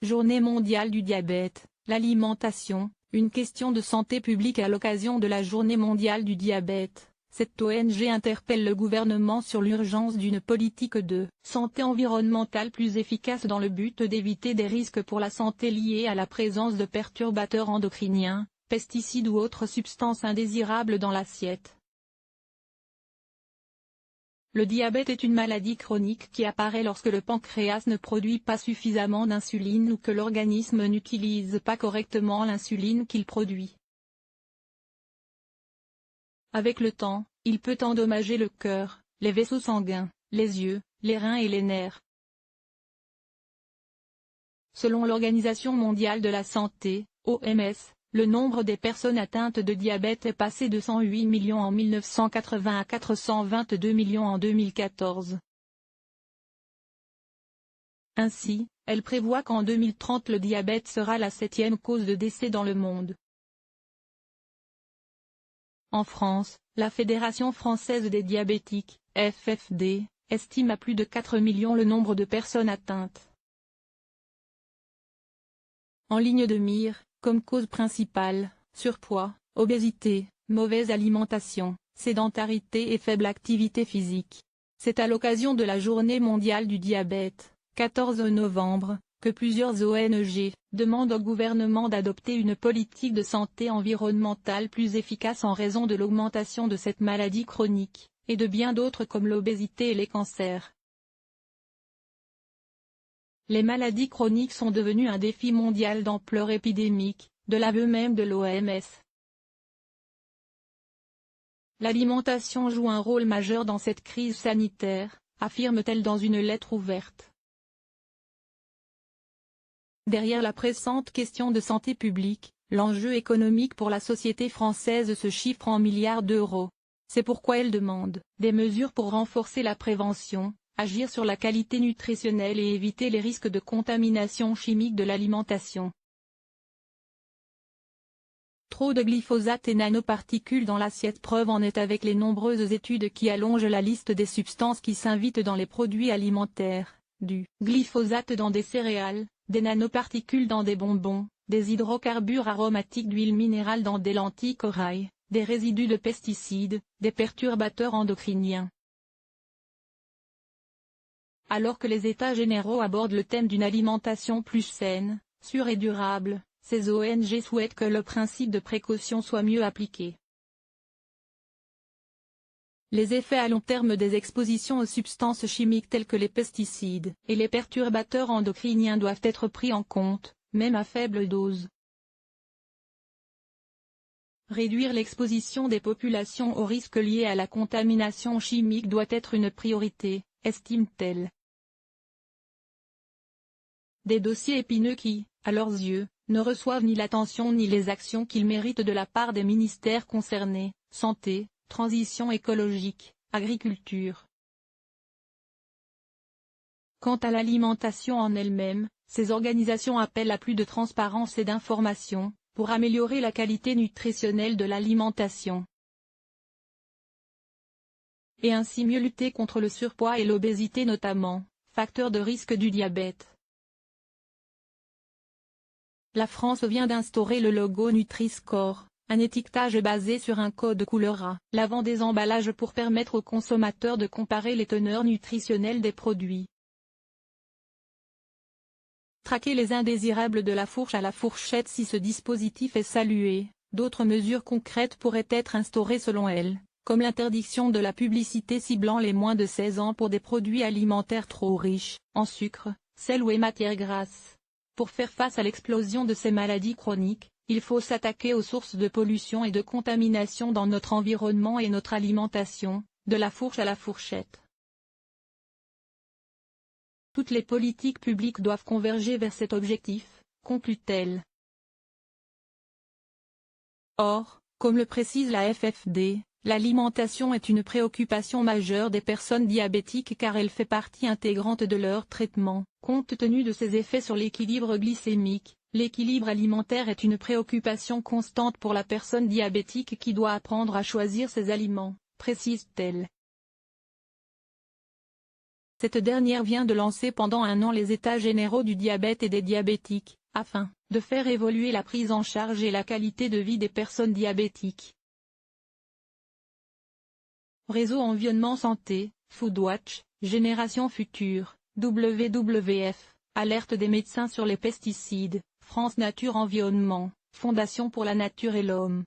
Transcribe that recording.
Journée mondiale du diabète, l'alimentation, une question de santé publique à l'occasion de la Journée mondiale du diabète. Cette ONG interpelle le gouvernement sur l'urgence d'une politique de santé environnementale plus efficace dans le but d'éviter des risques pour la santé liés à la présence de perturbateurs endocriniens, pesticides ou autres substances indésirables dans l'assiette. Le diabète est une maladie chronique qui apparaît lorsque le pancréas ne produit pas suffisamment d'insuline ou que l'organisme n'utilise pas correctement l'insuline qu'il produit. Avec le temps, il peut endommager le cœur, les vaisseaux sanguins, les yeux, les reins et les nerfs. Selon l'Organisation mondiale de la santé, OMS, le nombre des personnes atteintes de diabète est passé de 108 millions en 1980 à 422 millions en 2014. Ainsi, elle prévoit qu'en 2030 le diabète sera la 7e cause de décès dans le monde. En France, la Fédération française des diabétiques, FFD, estime à plus de 4 millions le nombre de personnes atteintes. En ligne de mire, comme cause principale, surpoids, obésité, mauvaise alimentation, sédentarité et faible activité physique. C'est à l'occasion de la Journée mondiale du diabète, 14 novembre, que plusieurs ONG demandent au gouvernement d'adopter une politique de santé environnementale plus efficace en raison de l'augmentation de cette maladie chronique, et de bien d'autres comme l'obésité et les cancers. Les maladies chroniques sont devenues un défi mondial d'ampleur épidémique, de l'aveu même de l'OMS. L'alimentation joue un rôle majeur dans cette crise sanitaire, affirme-t-elle dans une lettre ouverte. Derrière la pressante question de santé publique, l'enjeu économique pour la société française se chiffre en milliards d'euros. C'est pourquoi elle demande des mesures pour renforcer la prévention, agir sur la qualité nutritionnelle et éviter les risques de contamination chimique de l'alimentation. Trop de glyphosate et nanoparticules dans l'assiette, preuve en est avec les nombreuses études qui allongent la liste des substances qui s'invitent dans les produits alimentaires, du glyphosate dans des céréales, des nanoparticules dans des bonbons, des hydrocarbures aromatiques d'huile minérale dans des lentilles corail, des résidus de pesticides, des perturbateurs endocriniens. Alors que les États généraux abordent le thème d'une alimentation plus saine, sûre et durable, ces ONG souhaitent que le principe de précaution soit mieux appliqué. Les effets à long terme des expositions aux substances chimiques telles que les pesticides et les perturbateurs endocriniens doivent être pris en compte, même à faible dose. Réduire l'exposition des populations aux risques liés à la contamination chimique doit être une priorité, estime-t-elle. Des dossiers épineux qui, à leurs yeux, ne reçoivent ni l'attention ni les actions qu'ils méritent de la part des ministères concernés, santé, transition écologique, agriculture. Quant à l'alimentation en elle-même, ces organisations appellent à plus de transparence et d'information, pour améliorer la qualité nutritionnelle de l'alimentation. Et ainsi mieux lutter contre le surpoids et l'obésité notamment, facteurs de risque du diabète. La France vient d'instaurer le logo Nutri-Score, un étiquetage basé sur un code couleur à l'avant des emballages pour permettre aux consommateurs de comparer les teneurs nutritionnelles des produits. Traquer les indésirables de la fourche à la fourchette. Si ce dispositif est salué, d'autres mesures concrètes pourraient être instaurées selon elle, comme l'interdiction de la publicité ciblant les moins de 16 ans pour des produits alimentaires trop riches en sucre, sel ou matières grasses. Pour faire face à l'explosion de ces maladies chroniques, il faut s'attaquer aux sources de pollution et de contamination dans notre environnement et notre alimentation, de la fourche à la fourchette. Toutes les politiques publiques doivent converger vers cet objectif, conclut-elle. Or, comme le précise la FFD, l'alimentation est une préoccupation majeure des personnes diabétiques car elle fait partie intégrante de leur traitement. Compte tenu de ses effets sur l'équilibre glycémique, l'équilibre alimentaire est une préoccupation constante pour la personne diabétique qui doit apprendre à choisir ses aliments, précise-t-elle. Cette dernière vient de lancer pendant un an les États généraux du diabète et des diabétiques, afin de faire évoluer la prise en charge et la qualité de vie des personnes diabétiques. Réseau Environnement Santé, Foodwatch, Génération Future, WWF, Alerte des médecins sur les pesticides, France Nature Environnement, Fondation pour la Nature et l'Homme.